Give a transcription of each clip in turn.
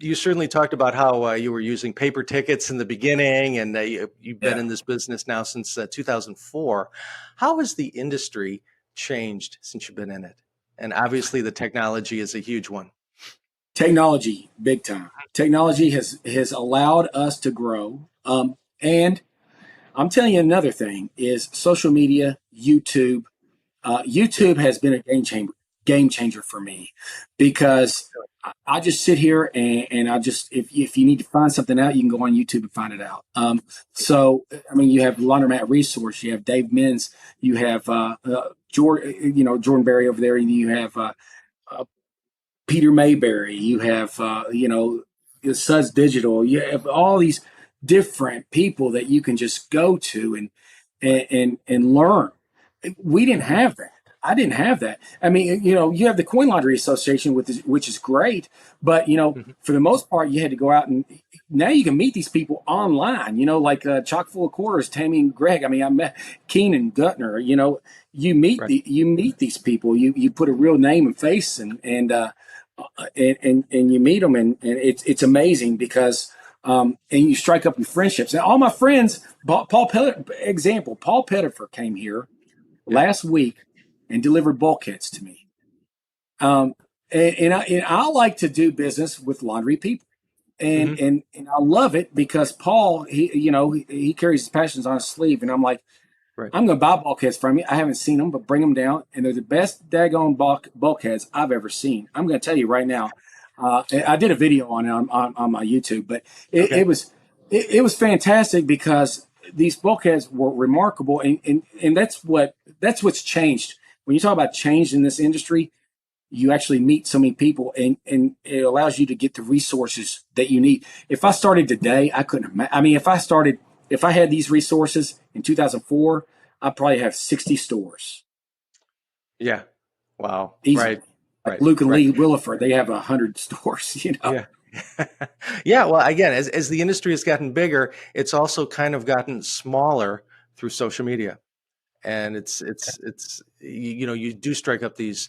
you certainly talked about how you were using paper tickets in the beginning, and you've been in this business now since 2004. How has the industry changed since you've been in it? And obviously the technology is a huge one. Technology, big time. Technology has allowed us to grow. And I'm telling you another thing is social media, YouTube. YouTube has been a game changer for me, because I just sit here and I just, if you need to find something out, you can go on YouTube and find it out. So, I mean, you have Laundromat Resource, you have Dave Menz, you have Jordan Berry over there, and you have Peter Mayberry, you have Suds Digital, you have all these different people that you can just go to and learn. We didn't have that. I didn't have that. I mean, you have the Coin Laundry Association, which is great, but for the most part, you had to go out, and now you can meet these people online. Like Chock full of quarters, Tammy and Greg. I mean, I met Keenan Gutner. You meet you meet these people. You put a real name and face, and you meet them, and it's amazing because. And you strike up your friendships. And all my friends, Paul Pettifer came here last week and delivered bulkheads to me. And I like to do business with laundry people. And I love it because Paul, he carries his passions on his sleeve. And I'm like, I'm going to buy bulkheads from you. I haven't seen them, but bring them down. And they're the best daggone bulkheads I've ever seen. I'm going to tell you right now. I did a video on it on my YouTube, but it was fantastic because these bulkheads were remarkable, and that's what's changed. When you talk about change in this industry, you actually meet so many people, and it allows you to get the resources that you need. If I started today, I couldn't. I mean, if I had these resources in 2004, I'd probably have 60 stores. Yeah. Wow. Easy. Right. Luke and Lee Williford, they have 100 stores, Yeah. Yeah. Well, again, as the industry has gotten bigger, it's also kind of gotten smaller through social media. And it's you do strike up these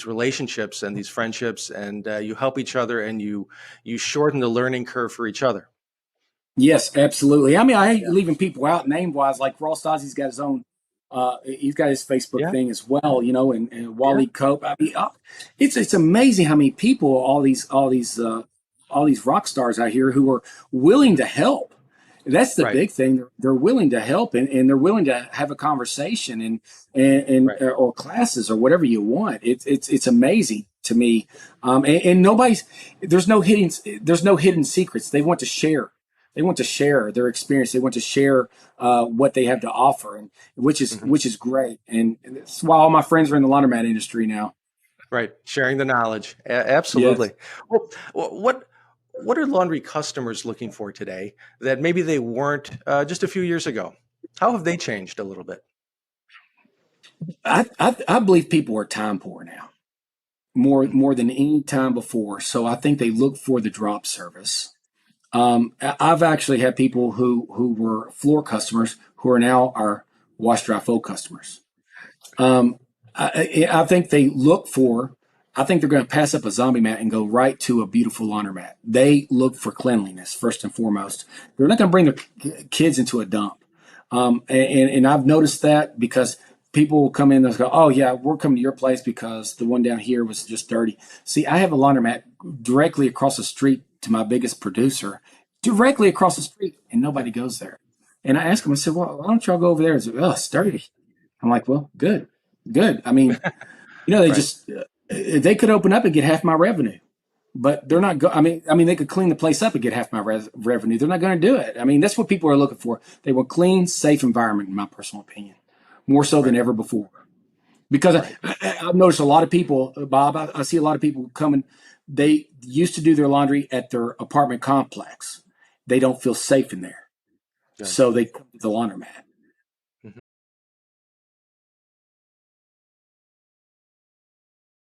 relationships and these friendships, and you help each other, and you shorten the learning curve for each other. Yes, absolutely. I mean, I hate leaving people out name wise, like Ross Ozzy's got his own. He's got his Facebook thing as well, and Wally Cope. I mean, it's amazing how many people, all these rock stars out here who are willing to help. That's the big thing. They're willing to help, and they're willing to have a conversation and or classes or whatever you want. It's amazing to me. And there's no hidden secrets. They want to share. They want to share their experience. They want to share what they have to offer, and which is great. And that's why all my friends are in the laundromat industry now. Right, sharing the knowledge. Absolutely. Yes. Well, what are laundry customers looking for today that maybe they weren't just a few years ago? How have they changed a little bit? I believe people are time poor now, more than any time before. So I think they look for the drop service. I've actually had people who were floor customers who are now our wash, dry, fold customers. I think they look for, I think they're going to pass up a zombie mat and go right to a beautiful laundromat. They look for cleanliness first and foremost. They're not going to bring their kids into a dump. And I've noticed that because people will come in and go, oh yeah, we're coming to your place because the one down here was just dirty. See, I have a laundromat directly across the street to my biggest producer, directly across the street, and nobody goes there. And I asked him, I said, well, why don't y'all go over there? He said, oh, it's dirty. I'm like, well, good. I mean, they just, they could open up and get half my revenue, but they're not I mean, they could clean the place up and get half my revenue. They're not going to do it. I mean, that's what people are looking for. They want clean, safe environment, in my personal opinion, more so than ever before. Because I've noticed a lot of people, Bob, I see a lot of people coming. They used to do their laundry at their apartment complex. They don't feel safe in there. Good. So they come to the laundromat.